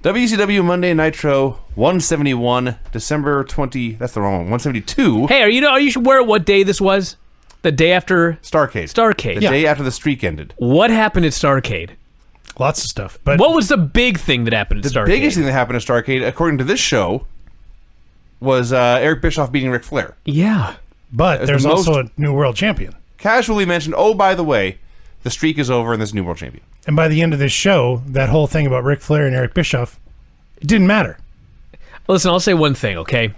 WCW Monday Nitro 171, December 20. That's the wrong one. 172. Hey, are you aware what day this was? The day after Starrcade. The day after the streak ended. What happened at Starrcade? Lots of stuff. But what was the big thing that happened at Starrcade? The biggest thing that happened at Starrcade, according to this show, was Eric Bischoff beating Ric Flair. Yeah. But there's also a new world champion. Casually mentioned, oh, by the way, the streak is over and there's a new world champion. And by the end of this show, that whole thing about Ric Flair and Eric Bischoff, it didn't matter. Listen, I'll say one thing, okay?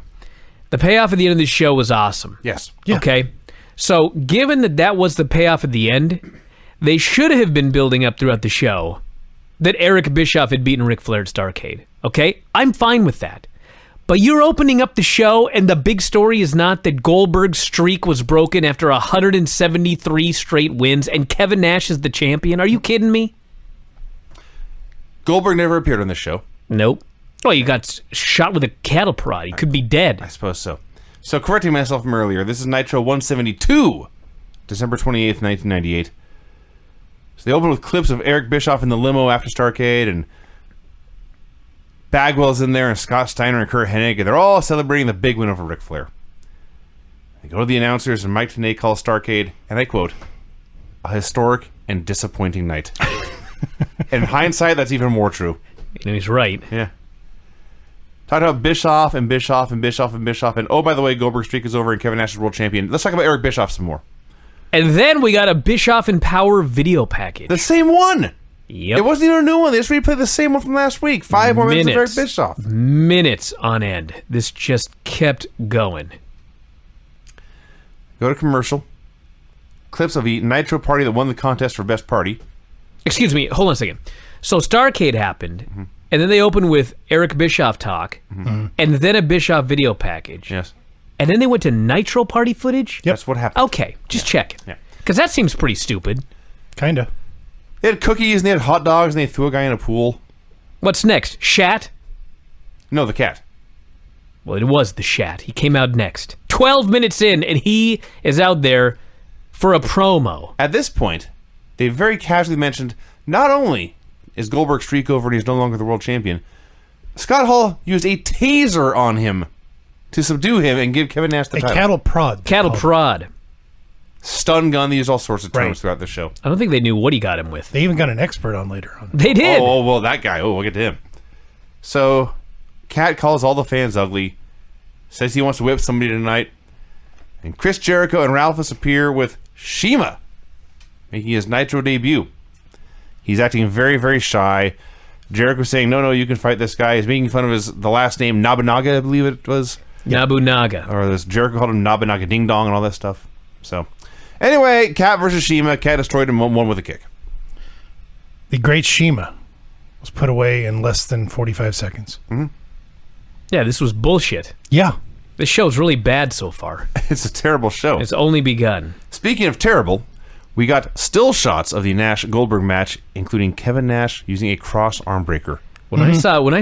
The payoff at the end of this show was awesome. Yes. Yeah. Okay? So, given that was the payoff at the end, they should have been building up throughout the show that Eric Bischoff had beaten Ric Flair at Starrcade. Okay? I'm fine with that. But you're opening up the show, and the big story is not that Goldberg's streak was broken after 173 straight wins, and Kevin Nash is the champion. Are you kidding me? Goldberg never appeared on this show. Nope. Well, you got shot with a cattle prod. He could be dead. I suppose so. So, correcting myself from earlier, this is Nitro 172, December 28th, 1998. So they open with clips of Eric Bischoff in the limo after Starrcade, and Bagwell's in there, and Scott Steiner and Kurt Hennig, and they're all celebrating the big win over Ric Flair. They go to the announcers, and Mike Tenay calls Starrcade, and I quote, "a historic and disappointing night." In hindsight, that's even more true. And he's right. Yeah. Talked about Bischoff and Bischoff and Bischoff and Bischoff, and oh, by the way, Goldberg's streak is over and Kevin Nash is world champion. Let's talk about Eric Bischoff some more. And then we got a Bischoff and Power video package. The same one! Yep. It wasn't even a new one. They just replayed the same one from last week. 5 more minutes of Eric Bischoff. Minutes on end. This just kept going. Go to commercial. Clips of the Nitro party that won the contest for best party. Excuse me, hold on a second. So Starrcade happened, and then they opened with Eric Bischoff talk, and then a Bischoff video package. Yes. And then they went to Nitro party footage? Yep. That's what happened. Okay, just checking. Yeah. Because that seems pretty stupid. Kinda. They had cookies, and they had hot dogs, and they threw a guy in a pool. What's next? Shat? No, the cat. Well, it was the Shat. He came out next. 12 minutes in, and he is out there for a promo. At this point, they very casually mentioned, not only is Goldberg's streak over and he's no longer the world champion, Scott Hall used a taser on him to subdue him and give Kevin Nash the title. Cattle prod. Cattle prod. Stun gun. They used all sorts of terms throughout the show. I don't think they knew what he got him with. They even got an expert on later on. They did. Oh, well, that guy. Oh, we'll get to him. So, Cat calls all the fans ugly, says he wants to whip somebody tonight, and Chris Jericho and Ralphus appear with Shima, making his Nitro debut. He's acting very, very shy. Jericho's saying, no, you can fight this guy. He's making fun of the last name, Nobunaga, I believe it was. Nobunaga. Or this Jericho called him Nobunaga Ding Dong and all that stuff. So, anyway, Cat versus Shima. Cat destroyed him, won with a kick. The great Shima was put away in less than 45 seconds. Mm-hmm. Yeah, this was bullshit. Yeah. This show's really bad so far. It's a terrible show. It's only begun. Speaking of terrible, we got still shots of the Nash-Goldberg match, including Kevin Nash using a cross arm breaker. When I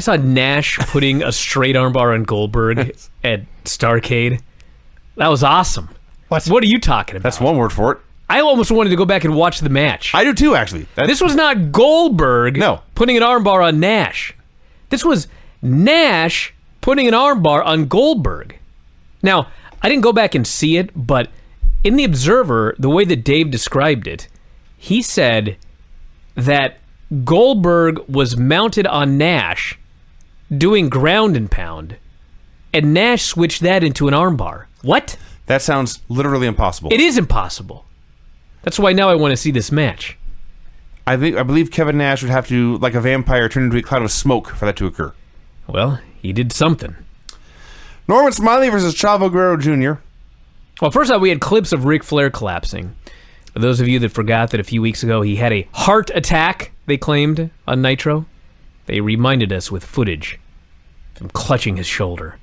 saw Nash putting a straight armbar on Goldberg at Starrcade, that was awesome. What are you talking about? That's one word for it. I almost wanted to go back and watch the match. I do too, actually. This was not Goldberg putting an armbar on Nash. This was Nash putting an armbar on Goldberg. Now, I didn't go back and see it, but in The Observer, the way that Dave described it, he said that Goldberg was mounted on Nash doing ground and pound, and Nash switched that into an armbar. What? That sounds literally impossible. It is impossible. That's why now I want to see this match. I believe Kevin Nash would have to, like a vampire, turn into a cloud of smoke for that to occur. Well, he did something. Norman Smiley versus Chavo Guerrero Jr. Well, first off, we had clips of Ric Flair collapsing. For those of you that forgot that a few weeks ago he had a heart attack, they claimed, on Nitro, they reminded us with footage of him clutching his shoulder.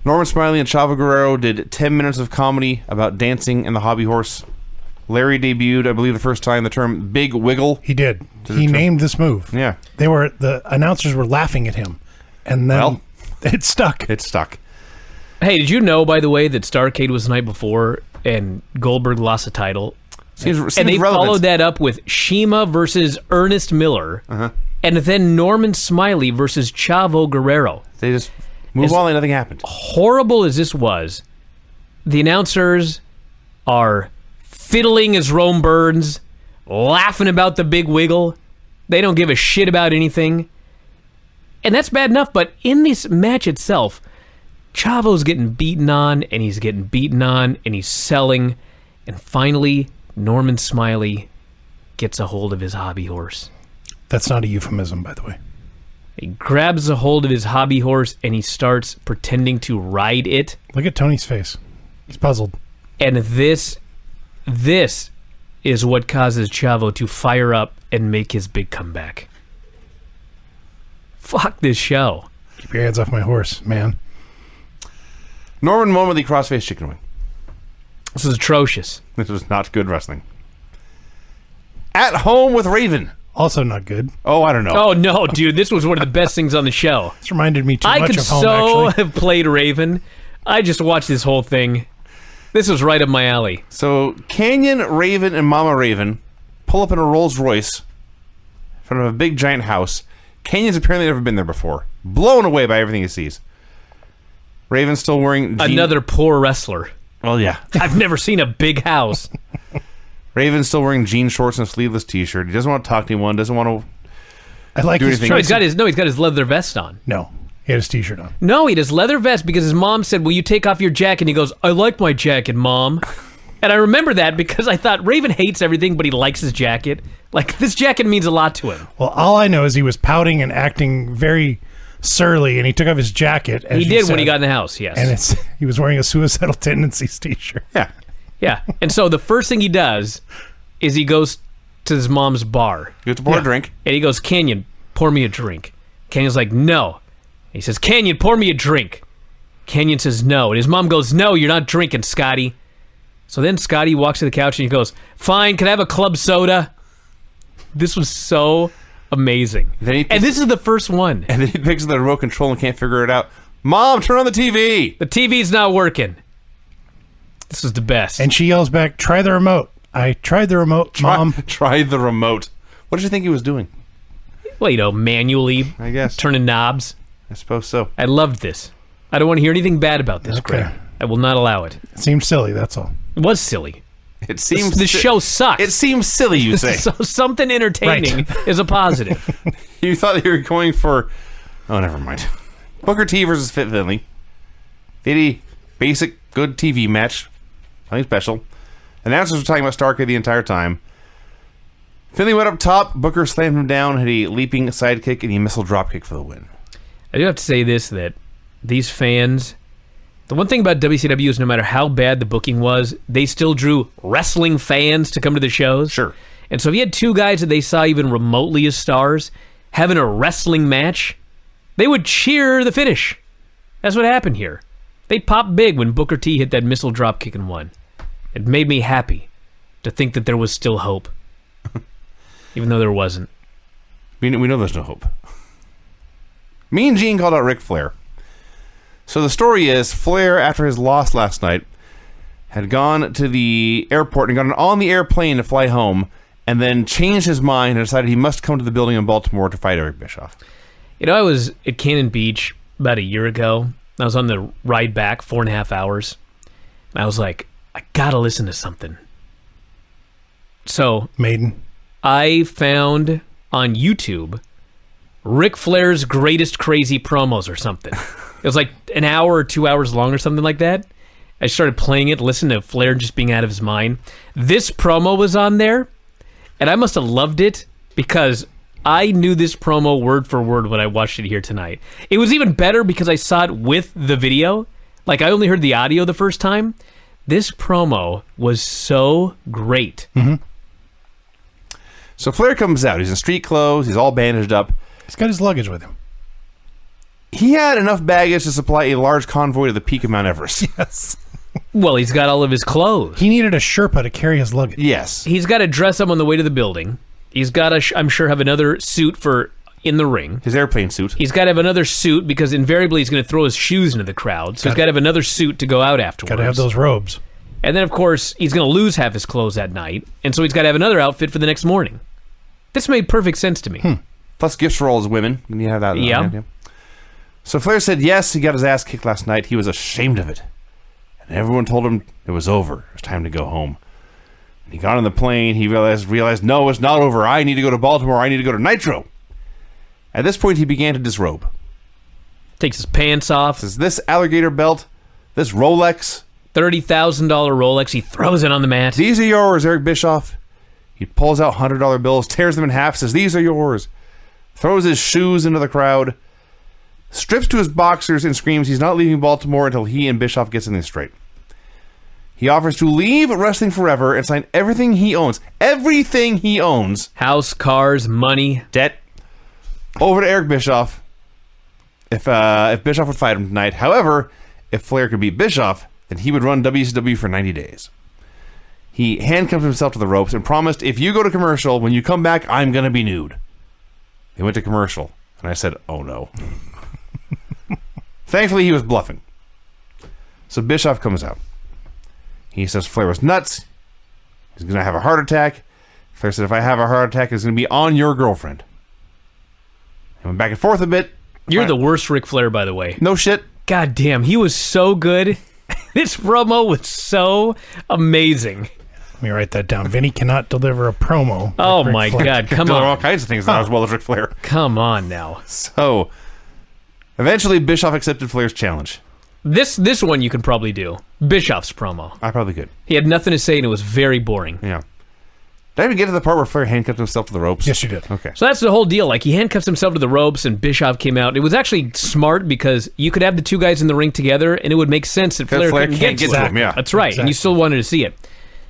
Norman Smiley and Chavo Guerrero did 10 minutes of comedy about dancing and the hobby horse. Larry debuted, I believe, the first time the term Big Wiggle. He did. He named this move. Yeah. The announcers were laughing at him, and then it stuck. It stuck. Hey, did you know, by the way, that Starrcade was the night before and Goldberg lost the title? Seems and they relevant. followed that up with Shima versus Ernest Miller And then Norman Smiley versus Chavo Guerrero. They just move on like nothing happened. Horrible as this was, the announcers are fiddling as Rome Burns, laughing about the big wiggle. They don't give a shit about anything. And that's bad enough, but in this match itself, Chavo's getting beaten on, and he's getting beaten on, and he's selling. And finally, Norman Smiley gets a hold of his hobby horse. That's not a euphemism, by the way. He grabs a hold of his hobby horse, and he starts pretending to ride it. Look at Tony's face. He's puzzled. And this is what causes Chavo to fire up and make his big comeback. Fuck this show. Keep your hands off my horse, man. Norman won with the crossface chicken wing. This is atrocious. This was not good wrestling. At home with Raven. Also not good. Oh, I don't know. Oh, no, dude. This was one of the best things on the show. This reminded me too I much could of home, so actually. have played Raven. I just watched this whole thing. This was right up my alley. So, Canyon, Raven, and Mama Raven pull up in a Rolls Royce in front of a big giant house. Canyon's apparently never been there before. Blown away by everything he sees. Raven's still wearing Another poor wrestler. Well, yeah. I've never seen a big house. Raven's still wearing jean shorts and a sleeveless t-shirt. He doesn't want to talk to anyone. Doesn't want to... I like his anything. No, choice. he's got his leather vest on. No, he had his t-shirt on. No, he had his leather vest because his mom said, "Will you take off your jacket?" And he goes, "I like my jacket, Mom." And I remember that because I thought Raven hates everything, but he likes his jacket. Like, this jacket means a lot to him. Well, all I know is he was pouting and acting very surly, and he took off his jacket. As He you did said, when he got in the house, yes. and he was wearing a Suicidal Tendencies t-shirt. Yeah. Yeah. And so the first thing he does is he goes to his mom's bar. You have to pour a drink. And he goes, "Canyon, pour me a drink." Canyon's like, "No." He says, "Canyon, pour me a drink." Canyon says no. And his mom goes, "No, you're not drinking, Scotty." So then Scotty walks to the couch and he goes, "Fine, can I have a club soda?" This was so amazing. And this is the first one. And then he picks up the remote control and can't figure it out. "Mom, turn on the TV." The TV's not working. This was the best. And she yells back, "Try the remote." I tried the remote, Mom. Try the remote. What did you think he was doing? Well, manually I guess. turning knobs. I suppose so. I loved this. I don't want to hear anything bad about this, Okay. Greg. I will not allow it. It seemed silly, that's all. It was silly. It seems... The show sucks. It seems silly, you say. So something entertaining is a positive. You thought you were going for... Oh, never mind. Booker T versus Fit Finley. Very basic, good TV match. Nothing special. Announcers were talking about Starkey the entire time. Finley went up top. Booker slammed him down, hit a leaping sidekick, and a missile dropkick for the win. I do have to say this, that these fans... The one thing about WCW is no matter how bad the booking was, they still drew wrestling fans to come to the shows. Sure. And so if you had two guys that they saw even remotely as stars having a wrestling match, they would cheer the finish. That's what happened here. They popped big when Booker T hit that missile dropkick and won. It made me happy to think that there was still hope. Even though there wasn't. We know there's no hope. Mean Gene called out Ric Flair. So the story is, Flair, after his loss last night, had gone to the airport and gotten on the airplane to fly home, and then changed his mind and decided he must come to the building in Baltimore to fight Eric Bischoff. I was at Cannon Beach about a year ago. I was on the ride back, 4.5 hours. And I was like, I gotta listen to something. So Maiden. I found on YouTube Ric Flair's greatest crazy promos or something. It was like an hour or 2 hours long or something like that. I started playing it, listening to Flair just being out of his mind. This promo was on there, and I must have loved it because I knew this promo word for word when I watched it here tonight. It was even better because I saw it with the video. Like, I only heard the audio the first time. This promo was so great. Mm-hmm. So Flair comes out. He's in street clothes. He's all bandaged up. He's got his luggage with him. He had enough baggage to supply a large convoy to the peak of Mount Everest. Yes. Well, he's got all of his clothes. He needed a Sherpa to carry his luggage. Yes. He's got to dress up on the way to the building. He's got to, I'm sure, have another suit for in the ring. His airplane suit. He's got to have another suit because invariably he's going to throw his shoes into the crowd. So he's got to have another suit to go out afterwards. Got to have those robes. And then, of course, he's going to lose half his clothes that night. And so he's got to have another outfit for the next morning. This made perfect sense to me. plus gifts for all his women. You have that. Yeah. So Flair said yes, he got his ass kicked last night. He was ashamed of it. And everyone told him it was over. It was time to go home. And he got on the plane. He realized, no, it's not over. I need to go to Baltimore. I need to go to Nitro. At this point, he began to disrobe. Takes his pants off. Says, this alligator belt, this Rolex, $30,000 Rolex. He throws it on the mat. these are yours, Eric Bischoff. He pulls out $100 bills, tears them in half, says, these are yours. Throws his shoes into the crowd. Strips to his boxers and screams he's not leaving Baltimore until he and Bischoff get something straight. He offers to leave wrestling forever and sign everything he owns. Everything he owns. House, cars, money. Debt. Over to Eric Bischoff. If Bischoff would fight him tonight. However, if Flair could beat Bischoff, then he would run WCW for 90 days. He handcuffed himself to the ropes and promised, if you go to commercial, when you come back, I'm going to be nude. They went to commercial, and I said, oh no. Thankfully, he was bluffing. So Bischoff comes out. He says Flair was nuts. He's going to have a heart attack. Flair said, if I have a heart attack, it's going to be on your girlfriend. He went back and forth a bit. You're the worst Ric Flair, by the way. No shit. God damn, he was so good. This promo was so amazing. Let me write that down. Vinny cannot deliver a promo. Oh like my Ric Flair. God, come There are on. all kinds of things not as well as Ric Flair. Come on now. So, eventually, Bischoff accepted Flair's challenge. This one you can probably do. Bischoff's promo. I probably could. He had nothing to say and it was very boring. Yeah. Did I even get to the part where Flair handcuffed himself to the ropes? Yes, you did. Okay. So that's the whole deal. Like, he handcuffs himself to the ropes and Bischoff came out. It was actually smart because you could have the two guys in the ring together and it would make sense that Flair couldn't can't get to him. him, yeah. That's right. And you Exactly. still wanted to see it.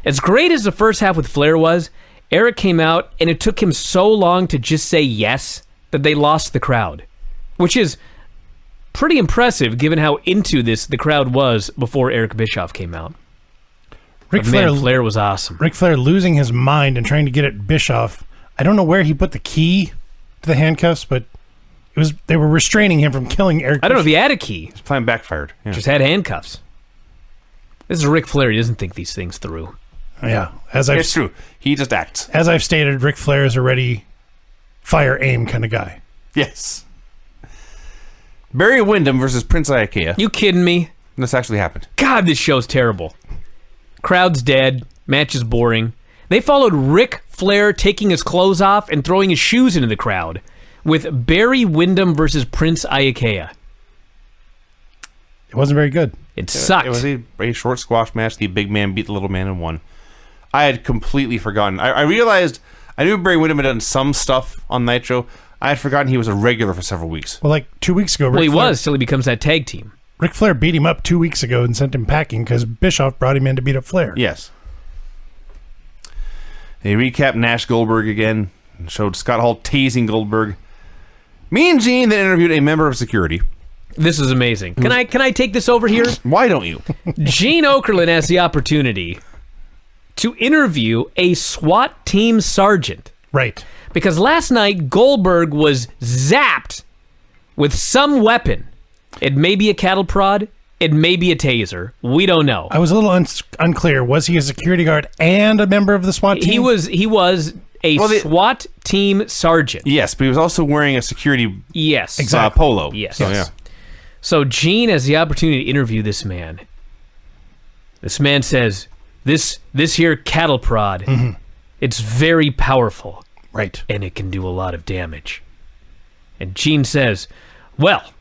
As great as the first half with Flair was, Eric came out and it took him so long to just say yes that they lost the crowd, which is pretty impressive given how into this the crowd was before Eric Bischoff came out. Ric But Flair, man, Flair was awesome. Ric Flair losing his mind and trying to get at Bischoff. I don't know where he put the key to the handcuffs, but they were restraining him from killing Eric. I don't know if Bischoff. he had a key. His plan backfired. Yeah. Just had handcuffs. This is Ric Flair. He doesn't think these things through. Yeah, It's true. He just acts. as I've stated, Ric Flair is a ready, fire, aim kind of guy. Yes. Barry Windham versus Prince Iaukea. You kidding me? This actually happened. God, this show's terrible. Crowd's dead. Match is boring. They followed Ric Flair taking his clothes off and throwing his shoes into the crowd with Barry Windham versus Prince Iaukea. It wasn't very good. It sucked. It was a short squash match. The big man beat the little man and won. I had completely forgotten. I realized I knew Barry Windham had done some stuff on Nitro. I had forgotten he was a regular for several weeks. Well, like 2 weeks ago, Well, he Flair, was till he becomes that tag team. Ric Flair beat him up 2 weeks ago and sent him packing because Bischoff brought him in to beat up Flair. Yes. They recapped Nash Goldberg again and showed Scott Hall tasing Goldberg. Me and Gene then interviewed a member of security. This is amazing. Can I take this over here? Why don't you? Gene Okerlund has the opportunity to interview a SWAT team sergeant. Right. Because last night, Goldberg was zapped with some weapon. It may be a cattle prod. It may be a taser. We don't know. I was a little unclear. Was he a security guard and a member of the SWAT team? He was a SWAT team sergeant. Yes, but he was also wearing a security Yes. Exactly. polo. Yes. So, yeah. So Gene has the opportunity to interview this man. This man says, this here cattle prod, it's very powerful. Right. And it can do a lot of damage. And Gene says, well,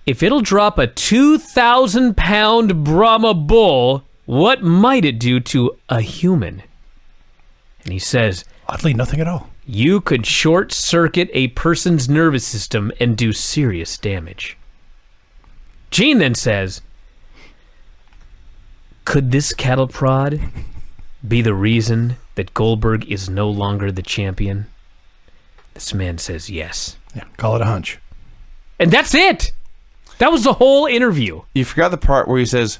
if it'll drop a 2,000-pound Brahma bull, what might it do to a human? And he says, Oddly, nothing at all. you could short-circuit a person's nervous system and do serious damage. Gene then says, could this cattle prod be the reason that Goldberg is no longer the champion? This man says yes. Yeah, call it a hunch. And that's it. That was the whole interview. You forgot the part where he says,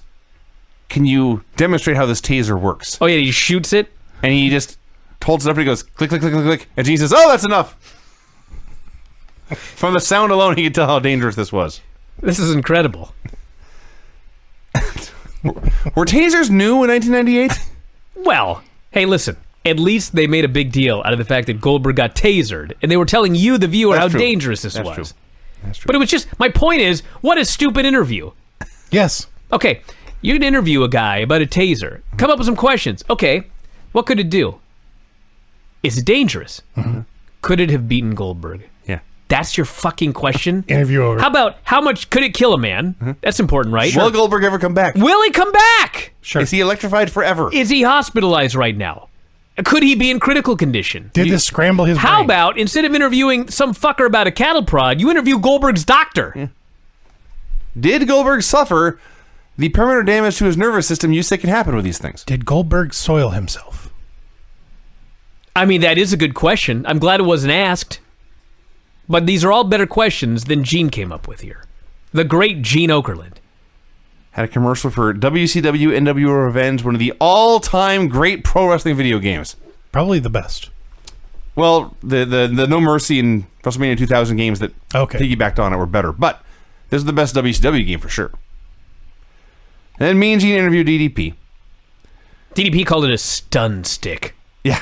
can you demonstrate how this taser works? Oh, yeah, he shoots it. And he just holds it up and he goes, click, click, click, click, click. And Gene says, oh, that's enough. From the sound alone, he could tell how dangerous this was. This is incredible. Were tasers new in 1998? Well, hey, listen. at least they made a big deal out of the fact that Goldberg got tasered, and they were telling you, the viewer, how dangerous this was. True. That's true. But it was just, my point is, what a stupid interview. Yes. Okay, you can interview a guy about a taser. Come up with some questions. Okay, what could it do? Is it dangerous? Mm-hmm. Could it have beaten Goldberg? Yeah. That's your fucking question? Interview over. How about, how much could it kill a man? That's important, right? Will Goldberg ever come back? Will he come back? Sure. Is he electrified forever? Is he hospitalized right now? Could he be in critical condition? Did this scramble his How brain? about, instead of interviewing some fucker about a cattle prod, you interview Goldberg's doctor? Yeah. Did Goldberg suffer the permanent damage to his nervous system you say can happen with these things? Did Goldberg soil himself? I mean, that is a good question. I'm glad it wasn't asked. But these are all better questions than Gene came up with here. The great Gene Okerlund. Had a commercial for WCW NWO Revenge, one of the all-time great pro wrestling video games. Probably the best. Well, the No Mercy and WrestleMania 2000 games that piggybacked on it were better, but this is the best WCW game for sure. And then me and Gene interviewed DDP. DDP called it a stun stick. Yeah.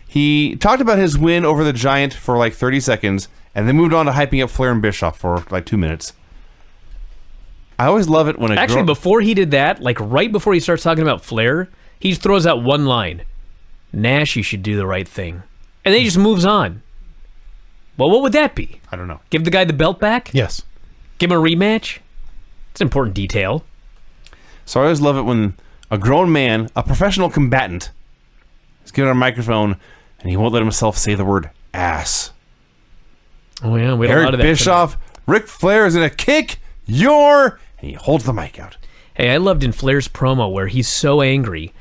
He talked about his win over the Giant for like 30 seconds, and then moved on to hyping up Flair and Bischoff for like 2 minutes. I always love it when Actually, before he did that, like right before he starts talking about Flair, he just throws out one line. Nash, you should do the right thing. And then he just moves on. Well, what would that be? I don't know. Give the guy the belt back? Yes. Give him a rematch? It's an important detail. So I always love it when a grown man, a professional combatant, is given a microphone and he won't let himself say the word ass. Oh, yeah, we had a lot of that. Eric Bischoff, Ric Flair is in a kick your... And he holds the mic out. Hey, I loved in Flair's promo where he's so angry.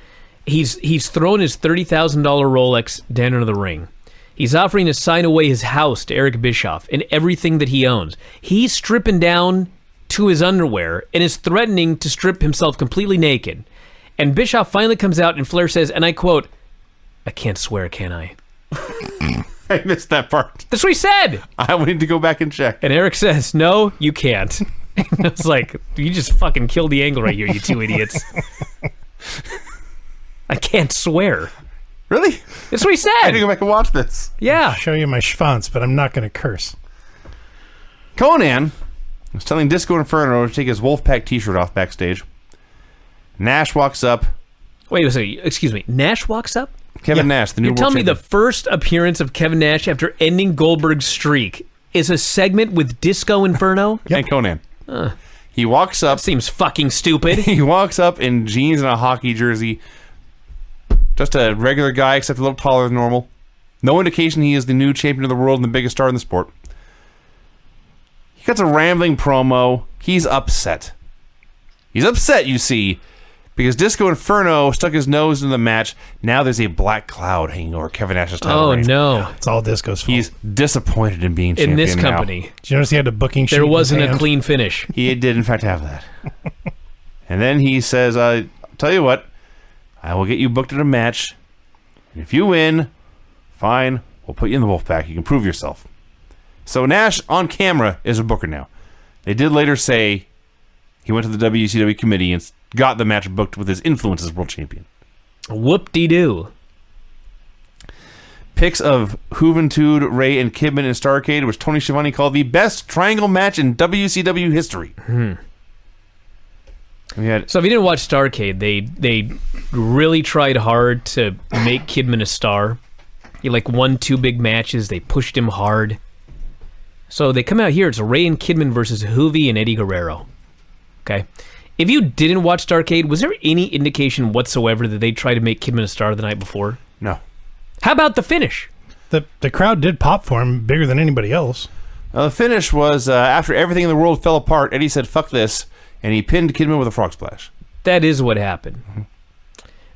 He's thrown his $30,000 Rolex down into the ring. He's offering to sign away his house to Eric Bischoff and everything that he owns. He's stripping down to his underwear and is threatening to strip himself completely naked. And Bischoff finally comes out and Flair says, and I quote, "I can't swear, can I?" I missed that part. That's what he said. I need to go back and check. And Eric says, "No, you can't." I was like, you just fucking killed the angle right here, you two idiots. I can't swear. Really? That's what he said. I need to go back and watch this. Yeah. I'll show you my schwanz, but I'm not going to curse. Conan was telling Disco Inferno to take his Wolfpack t-shirt off backstage. Nash walks up. Wait a second. Excuse me. Nash walks up? Kevin Nash, the new You're world telling me champion. the first appearance of Kevin Nash after ending Goldberg's streak is a segment with Disco Inferno? And Conan. He walks up. Seems fucking stupid. He walks up in jeans and a hockey jersey. Just a regular guy, except a little taller than normal. No indication he is the new champion of the world and the biggest star in the sport. He cuts a rambling promo. He's upset. He's upset, you see, because Disco Inferno stuck his nose in the match. Now there's a black cloud hanging over Kevin Nash's title reign. No. It's all Disco's fault. He's disappointed in being champion In this now. company. Did you notice he had a booking sheet There in his wasn't a hand? clean finish. He did, in fact, have that. And then he says, I'll tell you what, I will get you booked at a match. And if you win, fine, we'll put you in the Wolfpack. You can prove yourself. So Nash, on camera, is a booker now. They did later say he went to the WCW committee and got the match booked with his influence as world champion. Whoop-de-doo. Pics of Juventud, Ray, and Kidman in Starrcade, which Tony Schiavone called the best triangle match in WCW history. So if you didn't watch Starrcade, they really tried hard to make Kidman a star. He won 2 big matches. They pushed him hard. So they come out here. It's Ray and Kidman versus Juvi and Eddie Guerrero. Okay. If you didn't watch Starrcade, was there any indication whatsoever that they tried to make Kidman a star the night before? No. How about the finish? The crowd did pop for him bigger than anybody else. The finish was after everything in the world fell apart, Eddie said, "Fuck this," and he pinned Kidman with a frog splash. That is what happened.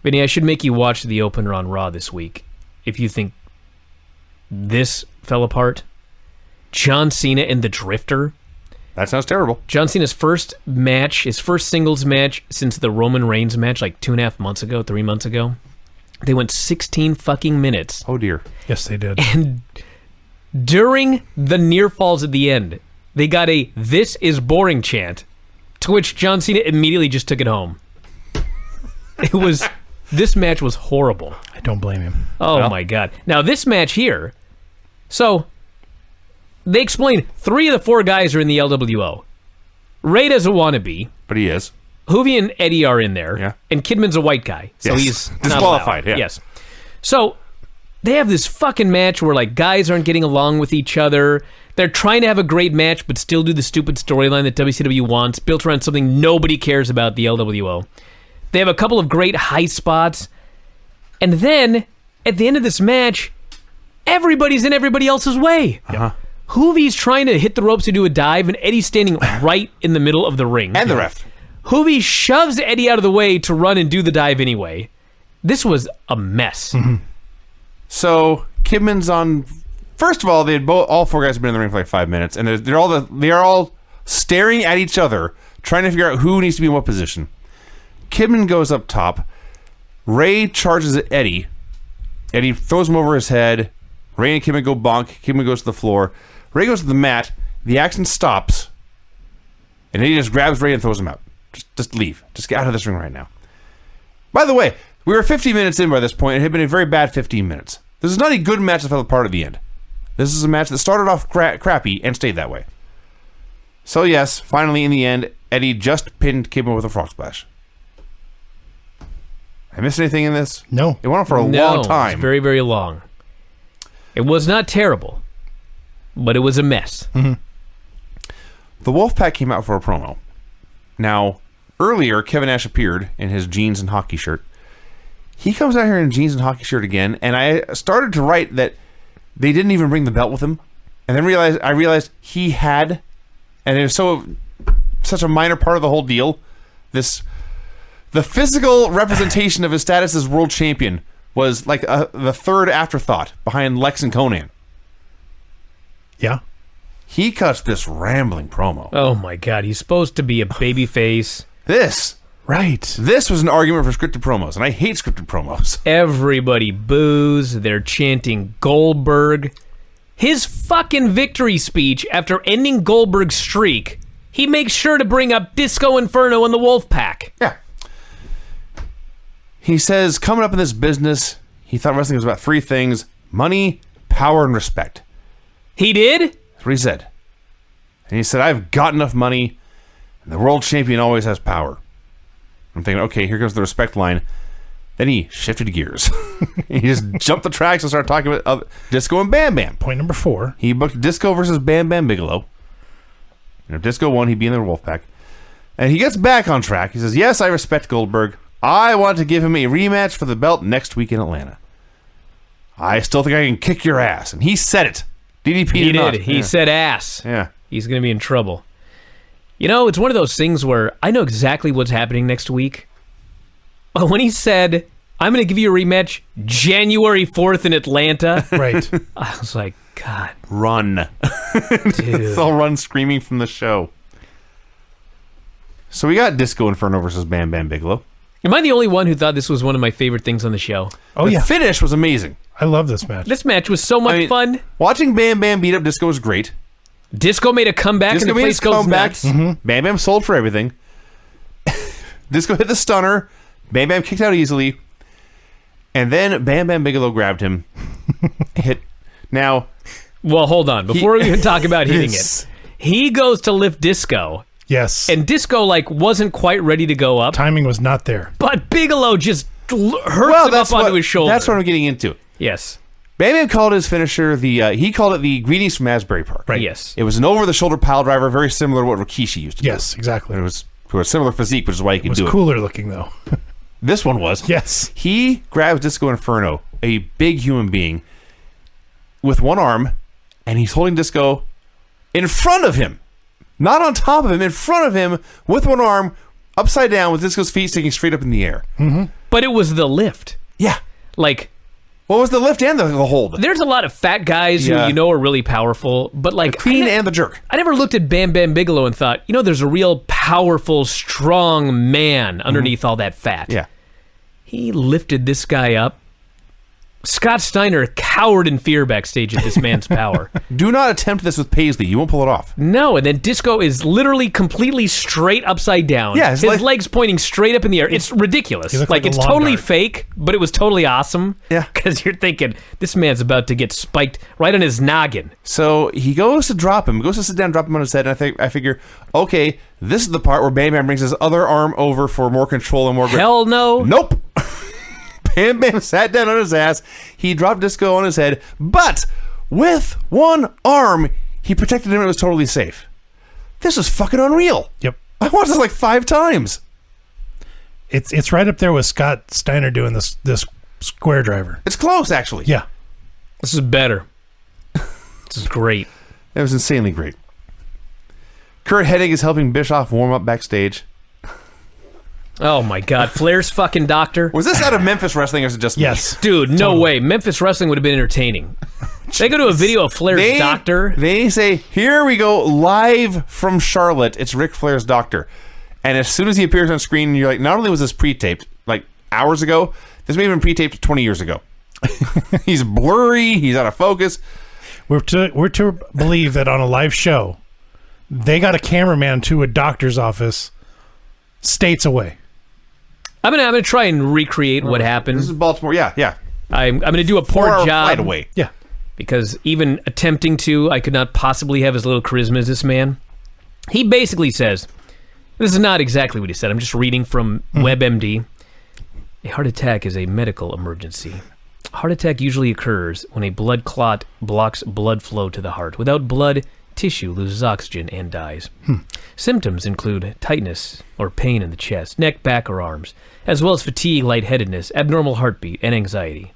Vinny, I should make you watch the opener on Raw this week if you think this fell apart. John Cena and the Drifter. That sounds terrible. John Cena's first match, his first singles match since the Roman Reigns match 2.5 months ago, 3 months ago. They went 16 fucking minutes. Oh, dear. Yes, they did. And during the near falls at the end, they got a "this is boring" chant, to which John Cena immediately just took it home. It was This match was horrible. I don't blame him. Oh, my God. Now, this match here, so they explained 3 of the 4 guys are in the LWO. Ray doesn't want to be. But he is. Hoovy and Eddie are in there. Yeah. And Kidman's a white guy. So Yes. he's not Disqualified, allowed. yeah. Yes. So they have this fucking match where, like, guys aren't getting along with each other. They're trying to have a great match, but still do the stupid storyline that WCW wants, built around something nobody cares about, the LWO. They have a couple of great high spots. And then, at the end of this match, everybody's in everybody else's way. Uh-huh. Hoovy's trying to hit the ropes to do a dive, and Eddie's standing right in the middle of the ring. And the ref. Hoovy shoves Eddie out of the way to run and do the dive anyway. This was a mess. Mm-hmm. So Kidman's on. First of all, they had all 4 guys have been in the ring for like 5 minutes, and they are all staring at each other, trying to figure out who needs to be in what position. Kidman goes up top. Ray charges at Eddie. Eddie throws him over his head. Ray and Kidman go bonk. Kidman goes to the floor. Ray goes to the mat. The action stops, and Eddie just grabs Ray and throws him out. Just leave. Just get out of this ring right now. By the way, we were 15 minutes in by this point. It had been a very bad 15 minutes. This is not a good match that fell apart at the end. This is a match that started off crappy and stayed that way. So yes, finally in the end, Eddie just pinned Kidman with a frog splash. I missed anything in this? No. It went on for a long It was time. very, very long. It was not terrible, but it was a mess. Mm-hmm. The Wolfpack came out for a promo. Now, earlier, Kevin Nash appeared in his jeans and hockey shirt. He comes out here in jeans and hockey shirt again, and I started to write that they didn't even bring the belt with him, and then I realized he had, and it was such a minor part of the whole deal. The physical representation of his status as world champion was like the third afterthought behind Lex and Conan. Yeah. He cuts this rambling promo. Oh my God, he's supposed to be a babyface. Right. This was an argument for scripted promos, and I hate scripted promos. Everybody boos. They're chanting Goldberg. His fucking victory speech after ending Goldberg's streak, he makes sure to bring up Disco Inferno and the Wolfpack. Yeah. He says, coming up in this business, he thought wrestling was about 3 things: money, power, and respect. He did? That's what he said. And he said, I've got enough money, and the world champion always has power. I'm thinking, okay, here goes the respect line. Then he shifted gears. He just jumped the tracks and started talking about Disco and Bam Bam. Point number 4. He booked Disco versus Bam Bam Bigelow. And if Disco won, he'd be in the Wolfpack. And he gets back on track. He says, yes, I respect Goldberg. I want to give him a rematch for the belt next week in Atlanta. I still think I can kick your ass. And he said it. DDP He did not. did. He said ass. Yeah. He's going to be in trouble. You know, it's one of those things where I know exactly what's happening next week. But when he said, I'm going to give you a rematch January 4th in Atlanta, Right. I was like, God, Run. dude. They'll run screaming from the show. So we got Disco Inferno versus Bam Bam Bigelow. Am I the only one who thought this was one of my favorite things on the show? Oh, The yeah. finish was amazing. I love this match. This match was so much fun. Watching Bam Bam beat up Disco was great. Disco made a comeback Disco and the made place his goes comeback. nuts. Bam Bam sold for everything. Disco hit the stunner. Bam Bam kicked out easily. And then Bam Bam Bigelow grabbed him. Hit. Now, Well, hold on. Before we even talk about hitting Yes. it, he goes to lift Disco, Yes. and Disco, like, wasn't quite ready to go up, Timing was not there. but Bigelow just hurts him up onto his shoulder. That's what I'm getting into. Yes. Bam Bam called his finisher he called it the Greetings from Asbury Park. Right. Yes. It was an over-the-shoulder pile driver, very similar to what Rikishi used to Yes, do. exactly. It was to a similar physique, which is why he It could was do it. cooler looking, though. This one was. Yes. He grabs Disco Inferno, a big human being, with one arm, and he's holding Disco in front of him. Not on top of him, in front of him, with one arm, upside down, with Disco's feet sticking straight up in the air. But it was the lift. Yeah. Like, What was the lift and the hold? there's a lot of fat guys Yeah. who you know are really powerful, but like, Clean and the jerk. I never looked at Bam Bam Bigelow and thought, you know, there's a real powerful, strong man underneath all that fat. Yeah. He lifted this guy up Scott Steiner cowered in fear backstage at this man's power. Do not attempt this with Paisley. You won't pull it off. No, and then Disco is literally completely straight upside down. Yeah, his legs pointing straight up in the air. It's ridiculous. Like it's a lawn totally dart. fake, but it was totally awesome. Yeah. Because you're thinking, this man's about to get spiked right on his noggin. So he goes to drop him, goes to sit down, drop him on his head, and I figure, okay, this is the part where Bam Bam brings his other arm over for more control and more grip. Hell no. Nope. Bam Bam sat down on his ass. He dropped Disco on his head, but with one arm, he protected him and it was totally safe. This is fucking unreal. Yep. I watched this like 5 times. It's right up there with Scott Steiner doing this square driver. It's close, actually. Yeah. This is better. This is great. It was insanely great. Kurt Hennig is helping Bischoff warm up backstage. Oh my God. Flair's fucking doctor. Was this out of Memphis Wrestling or is it just me? Yes. Dude, no way. Memphis Wrestling would have been entertaining. They go to a video of Flair's doctor. They say, here we go, live from Charlotte. It's Ric Flair's doctor. And as soon as he appears on screen, you're like, not only was this pre-taped, like hours ago, this may have been pre-taped 20 years ago. He's blurry. He's out of focus. We're to believe that on a live show, they got a cameraman to a doctor's office states away. I'm gonna try and recreate what happened. This is Baltimore. Yeah. I'm gonna do a poor 4-hour job. flight away. Yeah. Because even attempting to, I could not possibly have as little charisma as this man. He basically says, this is not exactly what he said. I'm just reading from WebMD. A heart attack is a medical emergency. A heart attack usually occurs when a blood clot blocks blood flow to the heart. Without blood, tissue loses oxygen and dies. Symptoms include tightness or pain in the chest, neck, back, or arms, as well as fatigue, lightheadedness, abnormal heartbeat, and anxiety.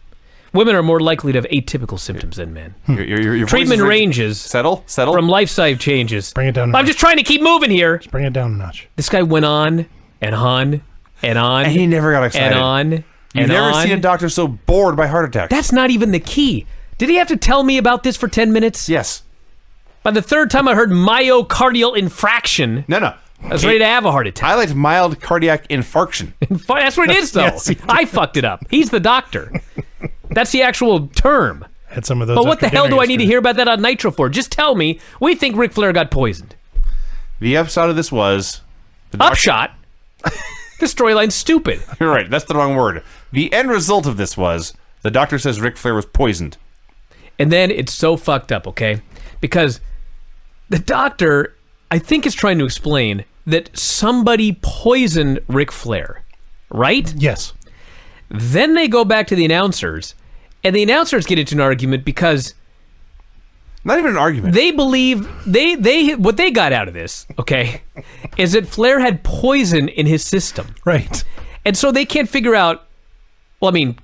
Women are more likely to have atypical symptoms than men. Your Treatment ranges settle from life-size changes. Bring it down. I'm just trying to keep moving here. Just bring it down a notch. This guy went on and on and on. And he never got excited. And on You've and never on. seen a doctor so bored by heart attacks. That's not even the key. Did he have to tell me about this for 10 minutes? Yes. By the third time I heard myocardial infraction, No. I was ready to have a heart attack. I liked mild cardiac infarction. That's what it is, though. Yes, you I fucked it up. He's the doctor. That's the actual term. Had some of those. But what the after hell dinner do I need to yesterday. hear about that on Nitro for? Just tell me we think Ric Flair got poisoned. The upshot of this was... Upshot? This storyline's stupid. You're right. That's the wrong word. The end result of this was the doctor says Ric Flair was poisoned. And then it's so fucked up, okay? Because the doctor, I think, is trying to explain that somebody poisoned Ric Flair, right? Yes. Then they go back to the announcers, and the announcers get into an argument because Not even an argument. they believe they what they got out of this, okay, is that Flair had poison in his system. Right. And so they can't figure out, well, I mean,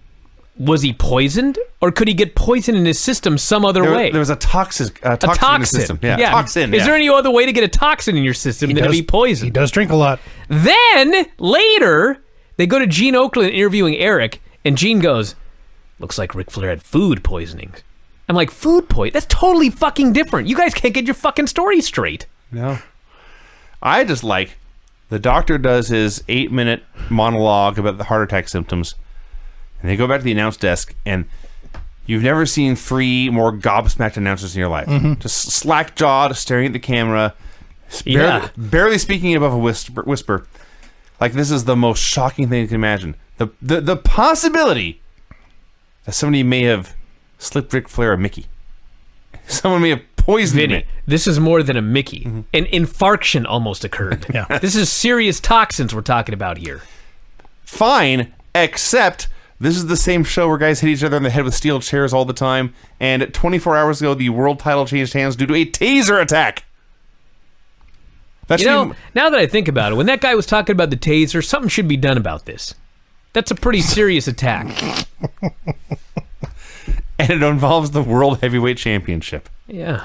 was he poisoned? Or could he get poison in his system some other way? There was a toxin in the system. Yeah, toxin. Is there any other way to get a toxin in your system than to be poisoned? He does drink a lot. Then, later, they go to Gene Okerlund interviewing Eric, and Gene goes, looks like Ric Flair had food poisoning. I'm like, food poison? That's totally fucking different. You guys can't get your fucking story straight. No. I just like the doctor does his 8-minute monologue about the heart attack symptoms, and they go back to the announce desk, and you've never seen 3 more gobsmacked announcers in your life. Just slack-jawed, staring at the camera, barely speaking above a whisper. Like, this is the most shocking thing you can imagine. The possibility that somebody may have slipped Ric Flair a Mickey. Someone may have poisoned Vinny, me. this is more than a Mickey. An infarction almost occurred. Yeah. This is serious toxins we're talking about here. Fine, except this is the same show where guys hit each other in the head with steel chairs all the time, and 24 hours ago, the world title changed hands due to a taser attack. That's Now that I think about it, when that guy was talking about the taser, something should be done about this. That's a pretty serious attack. and it involves the World Heavyweight Championship. Yeah.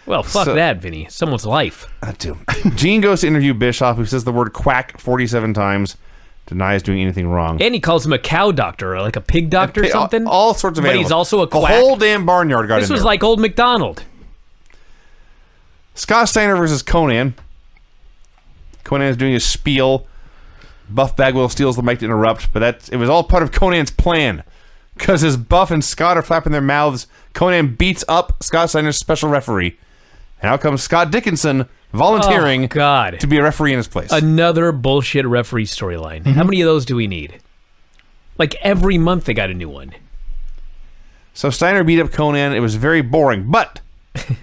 Well, fuck that, Vinny. Someone's life. That too. Gene goes to interview Bischoff, who says the word quack 47 times, denies doing anything wrong. And he calls him a cow doctor or like a pig doctor or something. All sorts of But animals. he's also a quack. The whole damn barnyard got This in was there. like old McDonald. Scott Steiner versus Conan. Conan is doing his spiel. Buff Bagwell steals the mic to interrupt, but it was all part of Conan's plan. Because as Buff and Scott are flapping their mouths, Conan beats up Scott Steiner's special referee. And out comes Scott Dickinson volunteering to be a referee in his place. Another bullshit referee storyline. Mm-hmm. How many of those do we need? Like every month they got a new one. So Steiner beat up Conan. It was very boring. But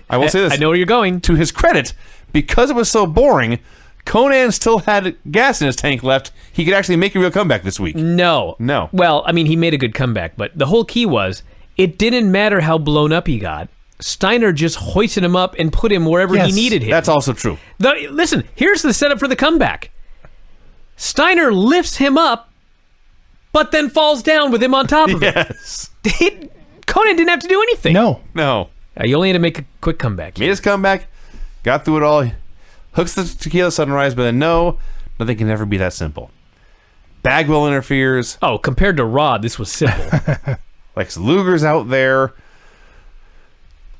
I will say this. I know where you're going. To his credit, because it was so boring, Conan still had gas in his tank left. He could actually make a real comeback this week. No. Well, I mean, he made a good comeback, but the whole key was it didn't matter how blown up he got. Steiner just hoisted him up and put him wherever he needed him. That's also true. Listen, here's the setup for the comeback. Steiner lifts him up, but then falls down with him on top of him. Yes. Conan didn't have to do anything. No. You only had to make a quick comeback. Made his comeback, got through it all, hooks the tequila sunrise, but then nothing can ever be that simple. Bagwell interferes. Oh, compared to Raw, this was simple. Lex Luger's out there.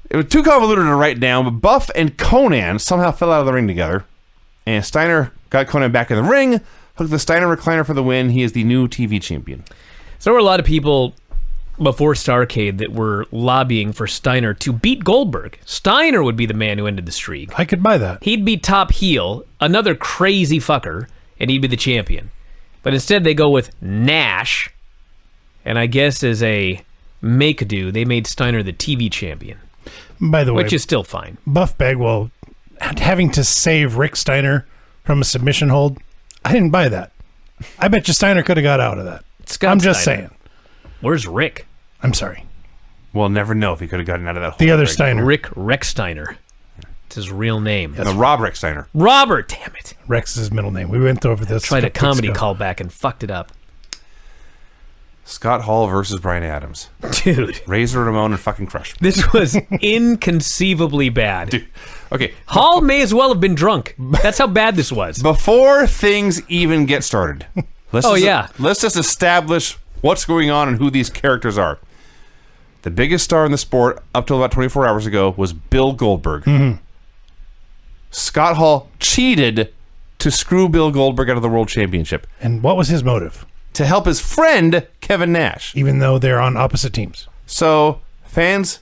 It was too convoluted to write down, but Buff and Conan somehow fell out of the ring together. And Steiner got Conan back in the ring, hooked the Steiner recliner for the win. He is the new TV champion. So there were a lot of people before Starrcade that were lobbying for Steiner to beat Goldberg. Steiner would be the man who ended the streak. I could buy that. He'd be top heel, another crazy fucker, and he'd be the champion. But instead they go with Nash, and I guess as a make-do, they made Steiner the TV champion. By the way, which is still fine. Buff Bagwell having to save Rick Steiner from a submission hold, I didn't buy that. I bet you Steiner could have got out of that. I'm just saying. Where's Rick? I'm sorry. We'll never know if he could have gotten out of that hole. The other Steiner. Rick Steiner. It's his real name. No, Rob Rick Steiner. Robert, damn it. Rex is his middle name. We went over this. Tried a comedy callback and fucked it up. Scott Hall versus Bryan Adams. Dude. Razor Ramon and fucking Crush. This was inconceivably bad. Dude. Okay. Hall may as well have been drunk. That's how bad this was. Before things even get started, let's just establish what's going on and who these characters are. The biggest star in the sport up till about 24 hours ago was Bill Goldberg. Mm-hmm. Scott Hall cheated to screw Bill Goldberg out of the World Championship. And what was his motive? To help his friend, Kevin Nash. Even though they're on opposite teams. So, fans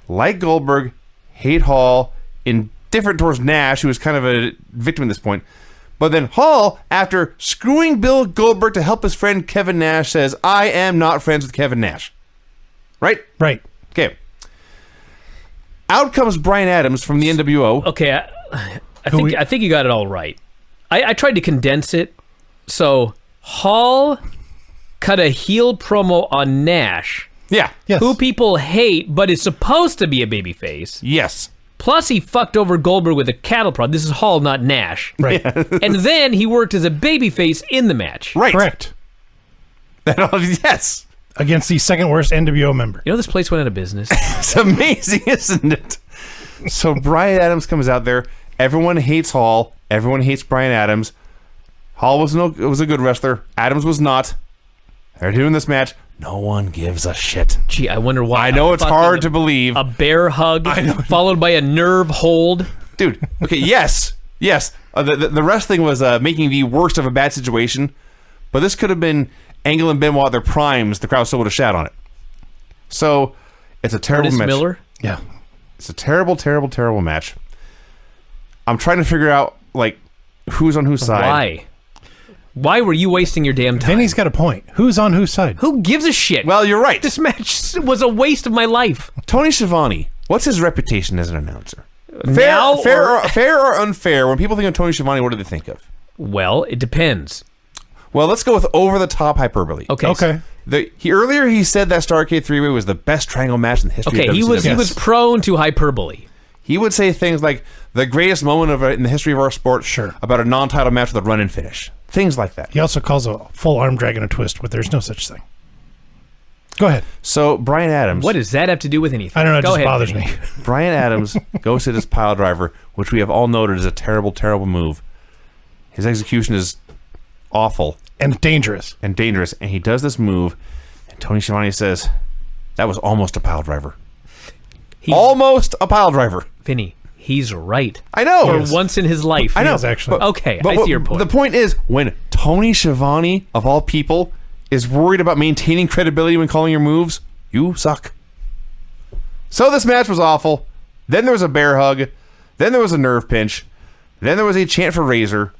like Goldberg, hate Hall, indifferent towards Nash, who was kind of a victim at this point. But then Hall, after screwing Bill Goldberg to help his friend Kevin Nash, says, I am not friends with Kevin Nash. Right? Right. Okay. Out comes Bryan Adams from the NWO. Okay, I think you got it all right. I tried to condense it. So, Hall cut a heel promo on Nash. Yeah. Yes. Who people hate, but is supposed to be a babyface. Yes. Plus, he fucked over Goldberg with a cattle prod. This is Hall, not Nash. Right. Yeah. And then he worked as a babyface in the match. Right. Correct. Yes. Against the second worst NWO member. You know this place went out of business? It's amazing, isn't it? So Bryan Adams comes out there. Everyone hates Hall. Everyone hates Bryan Adams. Hall was a good wrestler. Adams was not. They're doing this match. No one gives a shit. Gee, I wonder why. I know it's hard to believe. A bear hug followed by a nerve hold. Dude, okay, yes. The wrestling was making the worst of a bad situation, but this could have been Angle and Benoit at their primes. The crowd still would have shat on it. So, it's a terrible Curtis match. Miller? Yeah. It's a terrible, terrible, terrible match. I'm trying to figure out, like, who's on whose side. Why were you wasting your damn time? Vinny's got a point. Who's on whose side? Who gives a shit? Well, you're right. This match was a waste of my life. Tony Schiavone, what's his reputation as an announcer? Now Fair or unfair? When people think of Tony Schiavone, what do they think of? Well, it depends. Well, let's go with over-the-top hyperbole. Okay. He said that Starrcade 3-Way was the best triangle match in the history of WCW. He was prone to hyperbole. He would say things like, the greatest moment in the history of our sport, sure, about a non-title match with a run and finish. Things like that. He also calls a full arm drag and a twist, but there's no such thing. Go ahead. So, Bryan Adams... What does that have to do with anything? I don't know, it just bothers me. Bryan Adams goes to this pile driver, which we have all noted is a terrible, terrible move. His execution is awful. And dangerous. And he does this move, and Tony Schiavone says, that was almost a pile driver. Almost a pile driver. Vinny, he's right. I know. For once in his life. I know. Actually. Okay, I see your point. The point is, when Tony Schiavone, of all people, is worried about maintaining credibility when calling your moves, you suck. So this match was awful. Then there was a bear hug. Then there was a nerve pinch. Then there was a chant for Razor.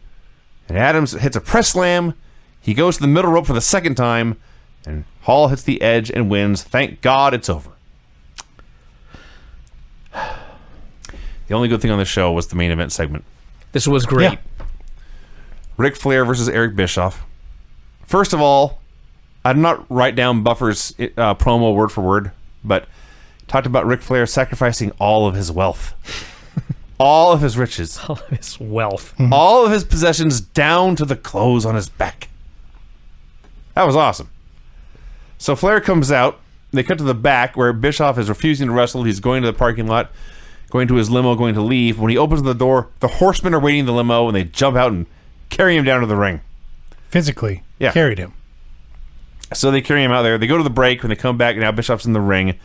And Adams hits a press slam. He goes to the middle rope for the second time. And Hall hits the edge and wins. Thank God it's over. The only good thing on the show was the main event segment. This was great. Yeah. Ric Flair versus Eric Bischoff. First of all, I did not write down Buffer's promo word for word, but talked about Ric Flair sacrificing all of his wealth. All of his riches. All of his wealth. All of his possessions down to the clothes on his back. That was awesome. So Flair comes out. They cut to the back where Bischoff is refusing to wrestle. He's going to the parking lot, going to his limo, going to leave. When he opens the door, the Horsemen are waiting in the limo, and they jump out and carry him down to the ring. Physically Yeah. carried him. So they carry him out there. They go to the break. When they come back, now Bischoff's in the ring.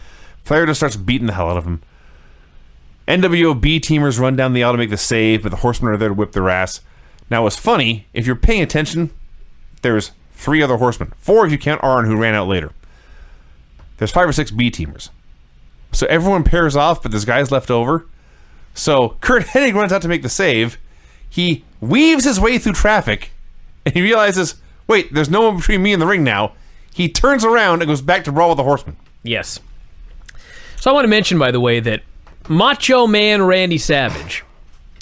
Flair just starts beating the hell out of him. NWO B teamers run down the aisle to make the save, but the Horsemen are there to whip their ass. Now, what's funny, if you're paying attention, there's 3 other Horsemen. 4 if you count Arn, who ran out later. There's 5 or 6 B teamers. So everyone pairs off, but this guy's left over. So Kurt Hennig runs out to make the save. He weaves his way through traffic, and he realizes, wait, there's no one between me and the ring now. He turns around and goes back to brawl with the Horsemen. Yes. So I want to mention, by the way, that Macho Man Randy Savage,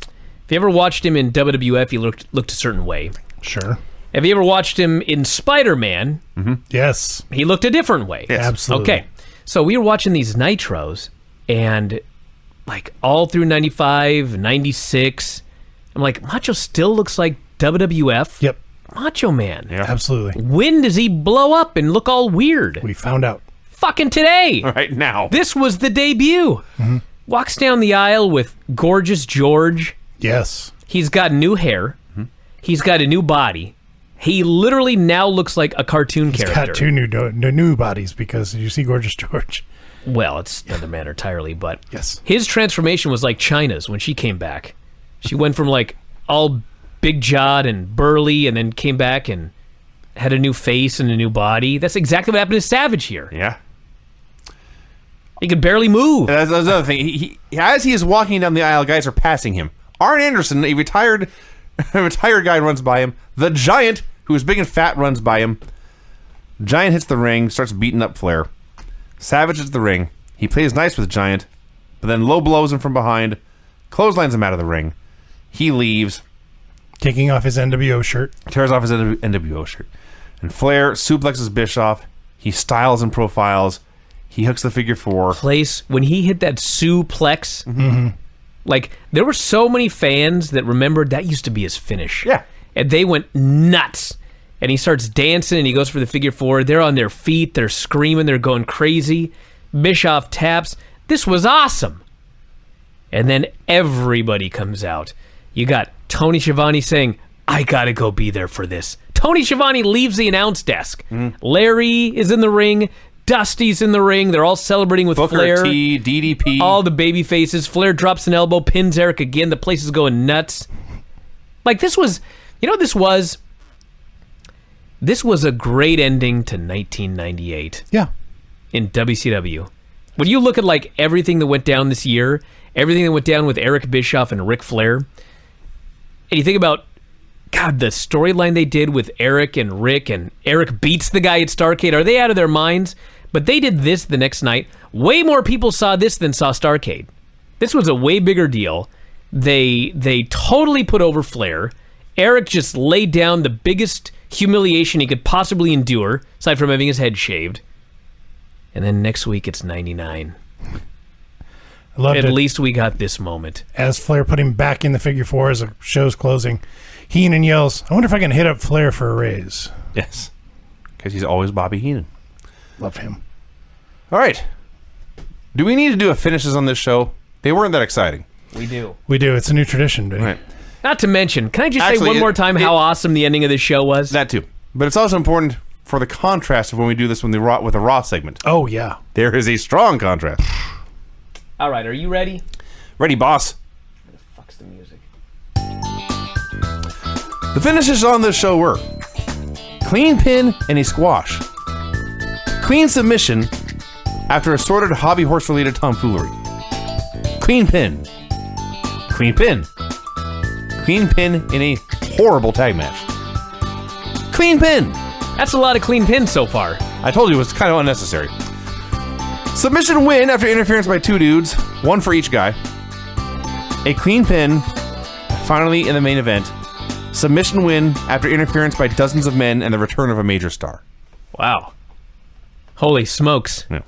if you ever watched him in WWF, he looked a certain way. Sure. Have you ever watched him in Spider-Man? Yes. He looked a different way. Yes. Absolutely. Okay. So we were watching these Nitros, and like all through 95, 96, I'm like, Macho still looks like WWF? Yep. Macho Man. Yeah. Absolutely. When does he blow up and look all weird? We found out. Fucking today. Right now. This was the debut. Walks down the aisle with Gorgeous George. Yes. He's got new hair. He's got a new body. He literally now looks like a cartoon He's character. got 2 new bodies because you see Gorgeous George. Well, it's another matter entirely, but Yes. his transformation was like Chyna's when she came back. She went from like all big jawed and burly and then came back and had a new face and a new body. That's exactly what happened to Savage here. Yeah. He could barely move. That's another thing. He as he is walking down the aisle, guys are passing him. Arn Anderson, a retired guy, runs by him. The Giant, who is big and fat, runs by him. Giant hits the ring, starts beating up Flair. Savage hits the ring. He plays nice with Giant, but then low blows him from behind, clotheslines him out of the ring. He leaves, Taking off his NWO shirt. tears off his NWO shirt. And Flair suplexes Bischoff. He styles and profiles. He hooks the figure 4. Place when he hit that suplex. Like there were so many fans that remembered that used to be his finish. Yeah. And they went nuts. And he starts dancing and he goes for the figure 4. They're on their feet. They're screaming. They're going crazy. Bischoff taps. This was awesome. And then everybody comes out. You got Tony Schiavone saying, I gotta go be there for this. Tony Schiavone leaves the announce desk. Larry is in the ring. Dusty's in the ring. They're all celebrating with Booker Flair. T, DDP. All the baby faces. Flair drops an elbow, pins Eric again. The place is going nuts. Like this was, you know what this was? This was a great ending to 1998 Yeah. in WCW. When you look at like everything that went down this year, everything that went down with Eric Bischoff and Ric Flair, and you think about, God, the storyline they did with Eric and Eric beats the guy at Starrcade. Are they out of their minds? But they did this the next night. Way more people saw this than saw Starrcade. This was a way bigger deal. They totally put over Flair. Eric just laid down the biggest humiliation he could possibly endure, aside from having his head shaved. And then next week it's 99. I loved At it. least we got this moment. As Flair put him back in the figure 4 as the show's closing, Heenan yells, I wonder if I can hit up Flair for a raise. Yes. Because he's always Bobby Heenan. Love him. All right. Do we need to do a finishes on this show? They weren't that exciting. We do. We do. It's a new tradition, dude. Right. Not to mention, can I just Actually, say one more time how awesome the ending of this show was? That too. But it's also important for the contrast of when we do this with the Raw segment. Oh, yeah. There is a strong contrast. All right, are you ready? Ready, boss? Where the fuck's the music? The finishes on this show were Clean pin and a squash. Clean submission after assorted hobby horse-related tomfoolery. Clean pin. Clean pin. Clean pin in a horrible tag match. Clean pin. That's a lot of clean pins so far. I told you it was kind of unnecessary. Submission win after interference by 2 dudes, 1 for each guy. A clean pin, finally in the main event. Submission win after interference by dozens of men and the return of a major star. Wow. Holy smokes. Yeah.